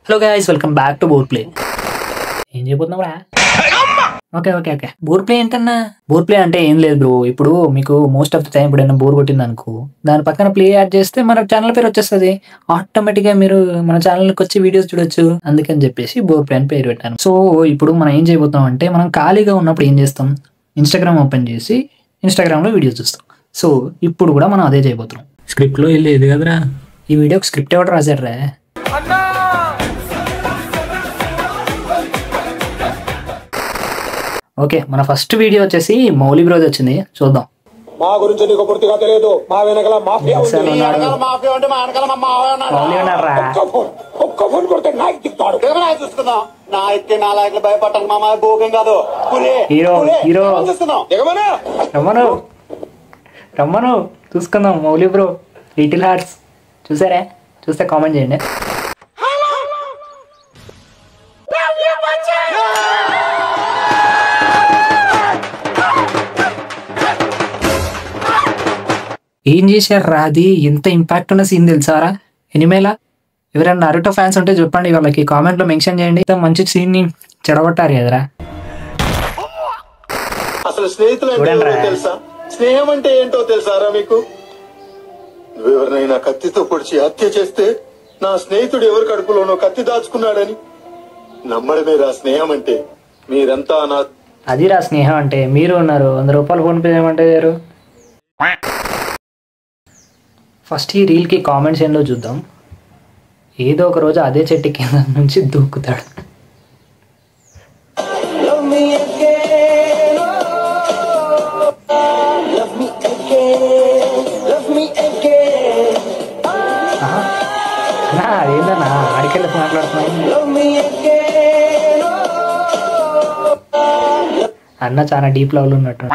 Hello guys, welcome back to bore play. ఏం చేయబోతున్నావురా? Okay okay okay bore play ఏంటన్నా? Bore play అంటే ఏం లేదు బ్రో. ఇప్పుడు మీకు మోస్ట్ ఆఫ్ ద టైం ఇప్పుడు బోర్ కొట్టింది అనుకో, దాని పక్కన ప్లే యాడ్ చేస్తే మన ఛానల్ పేరు వచ్చేస్తుంది. ఆటోమేటిక్ గా మీరు మన ఛానల్కి వచ్చి వీడియోస్ చూడొచ్చు. అందుకని చెప్పేసి బోర్ ప్లే అని పేరు పెట్టాను. సో ఇప్పుడు మనం ఏం చేయబోతాం అంటే, మనం ఖాళీగా ఉన్నప్పుడు ఏం చేస్తాం, ఇన్స్టాగ్రామ్ ఓపెన్ చేసి ఇన్స్టాగ్రామ్లో వీడియోస్ చూస్తాం. సో ఇప్పుడు కూడా మనం అదే చేయబోతున్నాం. స్క్రిప్ట్లో వెళ్ళేది కదరా, ఈ వీడియోకి స్క్రిప్ట్ ఎవరు రాశారా? ఓకే, మన ఫస్ట్ వీడియో వచ్చేసి మౌలి బ్రోది వచ్చింది, చూద్దాం. మా గురించి నీకు పూర్తిగా తెలియదు. మా వెనకాల మాఫియా ఉంది. ఒక్క ఫోన్ కొడితే నాయక్ దిక్తాడు. చూసుకుందాం. నాయక్ నాయకులు భయపడటానికి మా భూపం కాదు. హీరో హీరో రమ్మను చూసుకుందాం. మౌలి బ్రో లిటిల్ హార్ట్స్ చూసారా? చూస్తే కామెంట్ చేయండి. ఏం చేశారా? అది ఎంత ఇంపాక్ట్ ఉన్న సీన్ తెలుసారా? ఎనిమేలా ఎవరైనా నరుటో ఫ్యాన్స్ ఉంటే చెప్పండి, వాళ్ళకి కామెంట్లో మెన్షన్ చేయండి. మంచి సీన్ ని చెడగొట్టారు కదరా. అసలు స్నేహితులు తెలుసా? స్నేహం అంటే ఏంటో తెలుసారా మీకు? ఎవరినైనా కత్తితో పొడిచి హత్య చేస్తే నా స్నేహితుడు ఎవరి కడుపులోనో కత్తి దాచుకున్నాడని నమ్మడమేరా స్నేహం అంటే. మీరంతా నా అదిరా స్నేహం అంటే. మీరు ఉన్నారు 100 రూపాయలు ఫోన్ పే చేయమంటే గారు. ఫస్ట్ ఈ రీల్కి కామెంట్స్ ఏంటో చూద్దాం. ఏదో ఒక రోజు అదే చెట్టు కింద నుంచి దూకుతాడు. ఏందన్నా ఆడికెళ్ళి మాట్లాడుతున్నాయి అన్న చాలా డీప్ లెవెల్ ఉన్నట్టు.